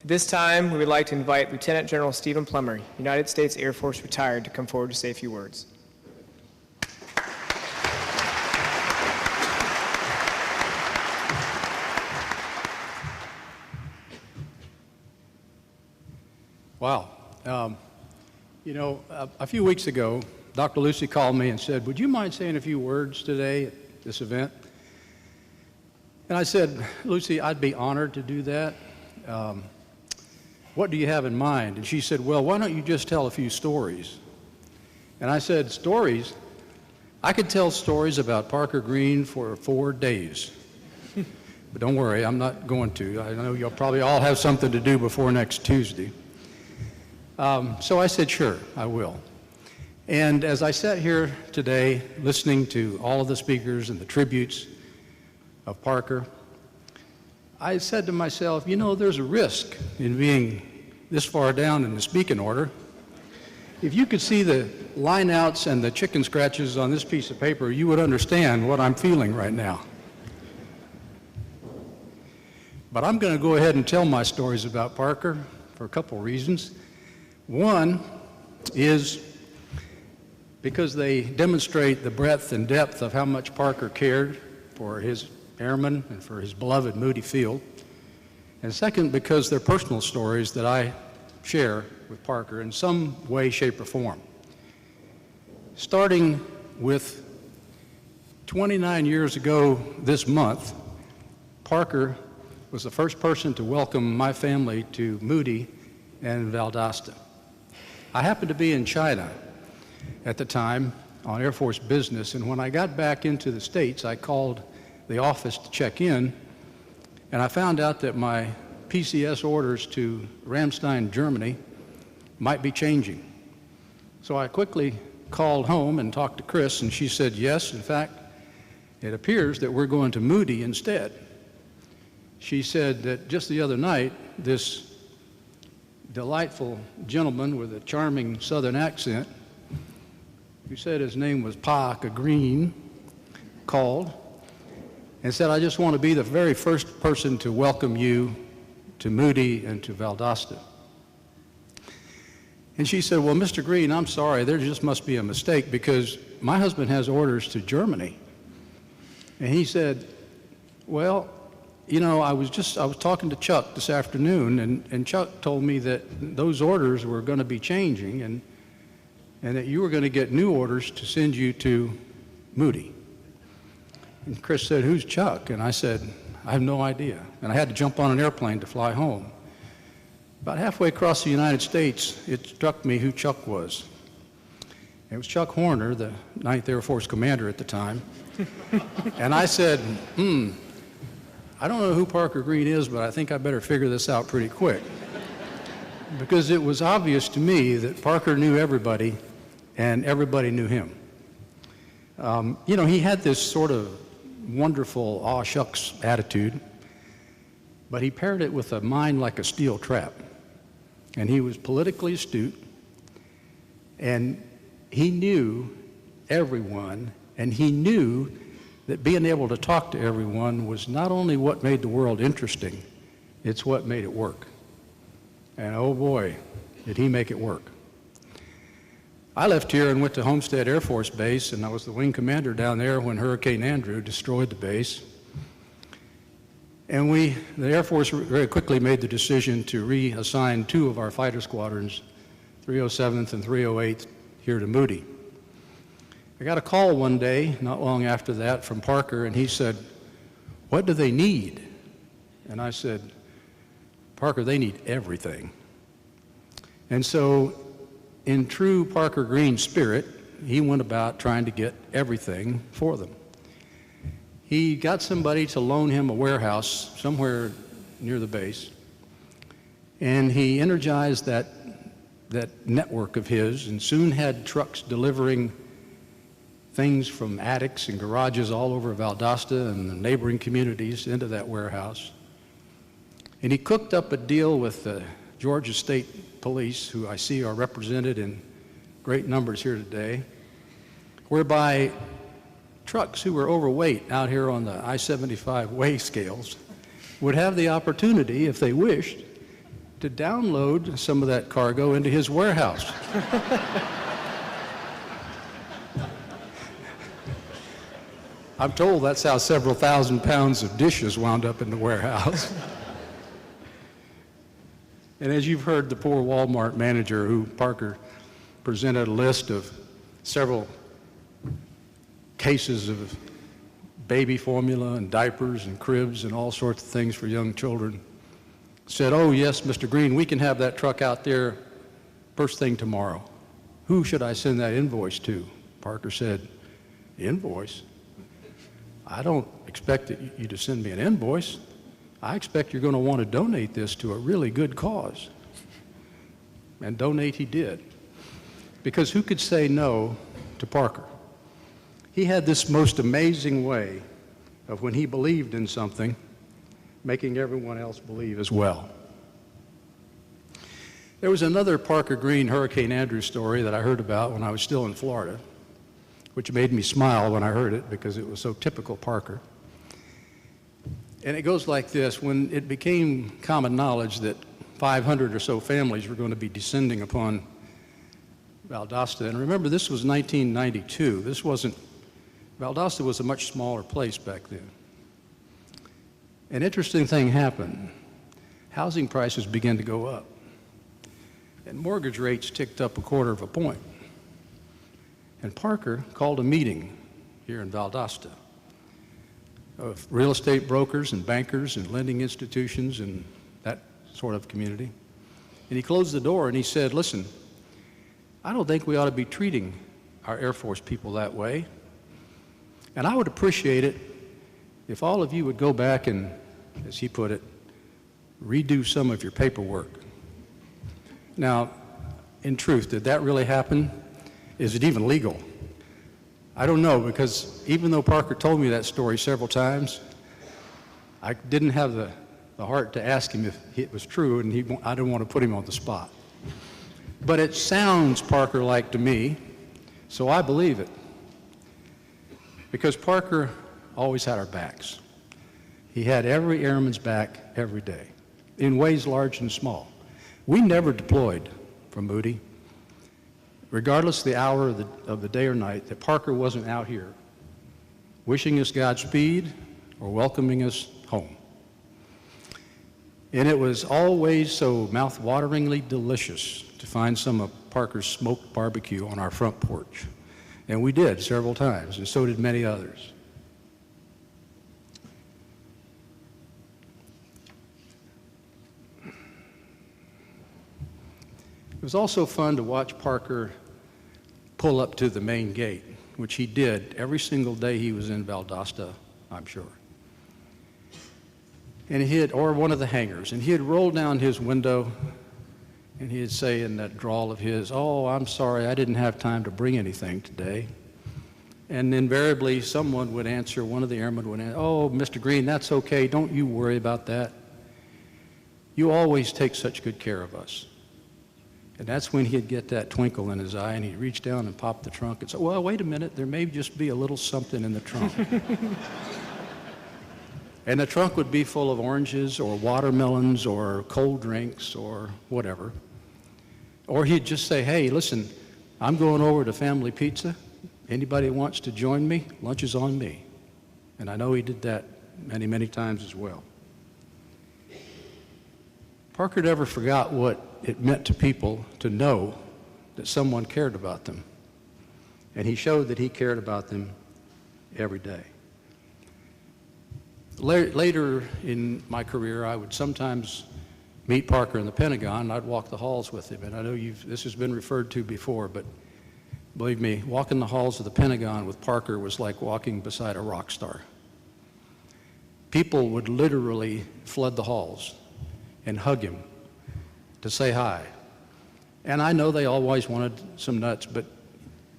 At this time, we would like to invite Lieutenant General Stephen Plummer, United States Air Force retired, to come forward to say a few words. Wow. A few weeks ago, Dr. Lucy called me and said, would you mind saying a few words today at this event? And I said, Lucy, I'd be honored to do that. What do you have in mind? And she said, well, why don't you just tell a few stories? And I said, stories? I could tell stories about Parker Greene for 4 days. But don't worry, I'm not going to. I know you'll probably all have something to do before next Tuesday. So I said, sure, I will. And as I sat here today listening to all of the speakers and the tributes of Parker, I said to myself, there's a risk in being this far down in the speaking order. If you could see the lineouts and the chicken scratches on this piece of paper, you would understand what I'm feeling right now. But I'm going to go ahead and tell my stories about Parker for a couple reasons. One is because they demonstrate the breadth and depth of how much Parker cared for his airmen and for his beloved Moody Field. And second, because they're personal stories that I share with Parker in some way, shape, or form. Starting with 29 years ago this month, Parker was the first person to welcome my family to Moody and Valdosta. I happened to be in China at the time on Air Force business, and when I got back into the States, I called the office to check in, and I found out that my PCS orders to Ramstein, Germany might be changing. So I quickly called home and talked to Chris, and she said, yes, in fact, it appears that we're going to Moody instead. She said that just the other night, this delightful gentleman with a charming southern accent, who said his name was Parker Greene, called and said, I just want to be the very first person to welcome you to Moody and to Valdosta. And she said, well, Mr. Greene, I'm sorry, there just must be a mistake because my husband has orders to Germany. And he said, well, I was talking to Chuck this afternoon, and Chuck told me that those orders were going to be changing and that you were going to get new orders to send you to Moody. And Chris said, who's Chuck? And I said, I have no idea. And I had to jump on an airplane to fly home. About halfway across the United States, it struck me who Chuck was. It was Chuck Horner, the 9th Air Force commander at the time. And I said, I don't know who Parker Greene is, but I think I better figure this out pretty quick. Because it was obvious to me that Parker knew everybody and everybody knew him. He had this sort of wonderful aw shucks attitude, but he paired it with a mind like a steel trap. And he was politically astute, and he knew everyone, and he knew that being able to talk to everyone was not only what made the world interesting, it's what made it work. And oh boy, did he make it work. I left here and went to Homestead Air Force Base, and I was the wing commander down there when Hurricane Andrew destroyed the base. And the Air Force very quickly made the decision to reassign 2 of our fighter squadrons, 307th and 308th, here to Moody. I got a call one day, not long after that, from Parker, and he said, what do they need? And I said, Parker, they need everything. And so, in true Parker Greene spirit, he went about trying to get everything for them. He got somebody to loan him a warehouse somewhere near the base, and he energized that network of his and soon had trucks delivering things from attics and garages all over Valdosta and the neighboring communities into that warehouse. And he cooked up a deal with the Georgia State Police, who I see are represented in great numbers here today, whereby trucks who were overweight out here on the I-75 weigh scales would have the opportunity, if they wished, to download some of that cargo into his warehouse. I'm told that's how several thousand pounds of dishes wound up in the warehouse. And as you've heard the poor Walmart manager, who Parker presented a list of several cases of baby formula and diapers and cribs and all sorts of things for young children, said, "Oh yes, Mr. Greene, we can have that truck out there first thing tomorrow. Who should I send that invoice to?" Parker said, "Invoice? I don't expect you to send me an invoice. I expect you're going to want to donate this to a really good cause." And donate he did. Because who could say no to Parker? He had this most amazing way of, when he believed in something, making everyone else believe as well. There was another Parker Greene Hurricane Andrew story that I heard about when I was still in Florida, which made me smile when I heard it because it was so typical Parker. And it goes like this: when it became common knowledge that 500 or so families were going to be descending upon Valdosta, and remember, this was 1992. Valdosta was a much smaller place back then. An interesting thing happened. Housing prices began to go up, and mortgage rates ticked up 1/4 point. And Parker called a meeting here in Valdosta of real estate brokers and bankers and lending institutions and that sort of community. And he closed the door and he said, "Listen, I don't think we ought to be treating our Air Force people that way. And I would appreciate it if all of you would go back and, as he put it, redo some of your paperwork." Now, in truth, did that really happen? Is it even legal? I don't know, because even though Parker told me that story several times, I didn't have the heart to ask him if it was true, and I didn't want to put him on the spot. But it sounds Parker-like to me, so I believe it. Because Parker always had our backs. He had every airman's back every day, in ways large and small. We never deployed from Moody, regardless of the hour of the day or night, that Parker wasn't out here wishing us Godspeed or welcoming us home. And it was always so mouth-wateringly delicious to find some of Parker's smoked barbecue on our front porch. And we did several times, and so did many others. It was also fun to watch Parker pull up to the main gate, which he did every single day he was in Valdosta, I'm sure. And or one of the hangars, and he'd roll down his window and he'd say in that drawl of his, "Oh, I'm sorry, I didn't have time to bring anything today." And invariably someone would answer, one of the airmen would answer, "Oh, Mr. Greene, that's okay, don't you worry about that. You always take such good care of us." And that's when he'd get that twinkle in his eye, and he'd reach down and pop the trunk and say, "Well, wait a minute, there may just be a little something in the trunk." And the trunk would be full of oranges or watermelons or cold drinks or whatever. Or he'd just say, "Hey, listen, I'm going over to Family Pizza. Anybody wants to join me? Lunch is on me." And I know he did that many, many times as well. Parker never forgot what it meant to people to know that someone cared about them. And he showed that he cared about them every day. Later in my career, I would sometimes meet Parker in the Pentagon, and I'd walk the halls with him. And I know this has been referred to before, but believe me, walking the halls of the Pentagon with Parker was like walking beside a rock star. People would literally flood the halls and hug him to say hi. And I know they always wanted some nuts, but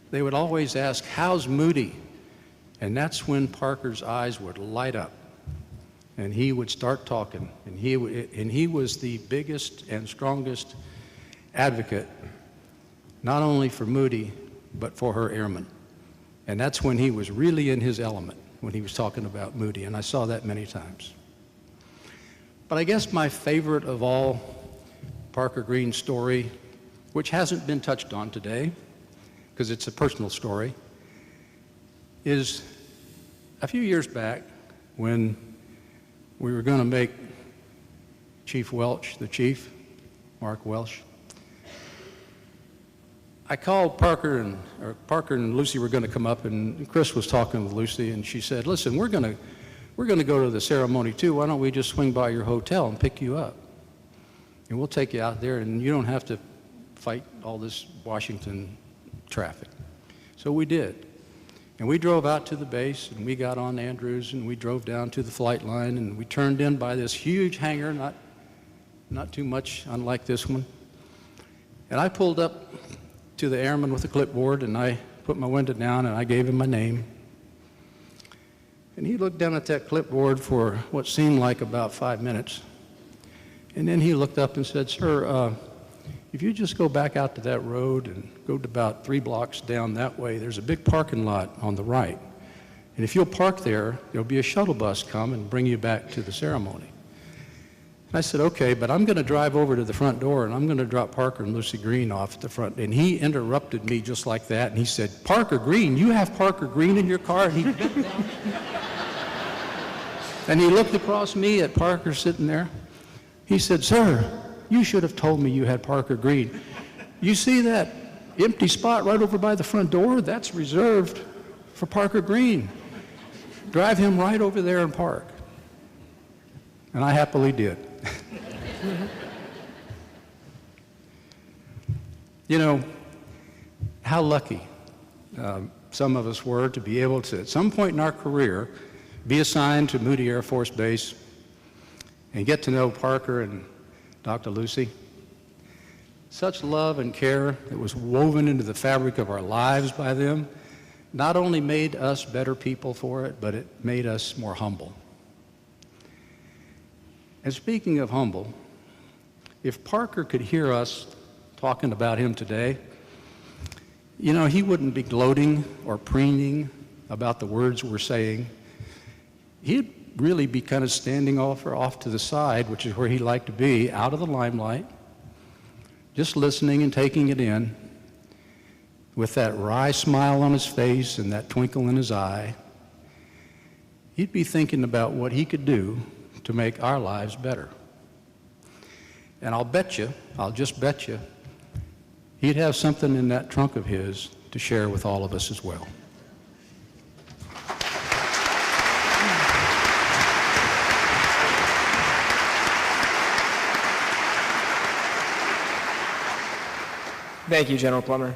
they would always ask, "How's Moody?" And that's when Parker's eyes would light up, and he would start talking. And he was the biggest and strongest advocate, not only for Moody, but for her airmen. And that's when he was really in his element, when he was talking about Moody, and I saw that many times. But I guess my favorite of all Parker Greene's story, which hasn't been touched on today, because it's a personal story, is a few years back when we were going to make Chief Welch, the chief, Mark Welch. I called Parker and Lucy were going to come up, and Chris was talking with Lucy, and she said, listen, we're going to go to the ceremony too. Why don't we just swing by your hotel and pick you up? And we'll take you out there, and you don't have to fight all this Washington traffic. So we did. And we drove out to the base, and we got on Andrews, and we drove down to the flight line, and we turned in by this huge hangar, not too much unlike this one. And I pulled up to the airman with a clipboard, and I put my window down, and I gave him my name. And he looked down at that clipboard for what seemed like about 5 minutes. And then he looked up and said, sir, if you just go back out to that road and go to about 3 blocks down that way, there's a big parking lot on the right. And if you'll park there, there'll be a shuttle bus come and bring you back to the ceremony. And I said, okay, but I'm going to drive over to the front door, and I'm going to drop Parker and Lucy Greene off at the front. And he interrupted me just like that, and he said, Parker Greene, you have Parker Greene in your car? And he bent down. And he looked across me at Parker sitting there. He said, sir, you should have told me you had Parker Greene. You see that empty spot right over by the front door? That's reserved for Parker Greene. Drive him right over there and park. And I happily did. You know, how lucky some of us were to be able to, at some point in our career, be assigned to Moody Air Force Base and get to know Parker and Dr. Lucy. Such love and care that was woven into the fabric of our lives by them not only made us better people for it, but it made us more humble. And speaking of humble, if Parker could hear us talking about him today, you know, he wouldn't be gloating or preening about the words we're saying. He'd really be kind of standing off to the side, which is where he liked to be, out of the limelight, just listening and taking it in, with that wry smile on his face and that twinkle in his eye. He'd be thinking about what he could do to make our lives better. And I'll just bet you, he'd have something in that trunk of his to share with all of us as well. Thank you, General Plummer.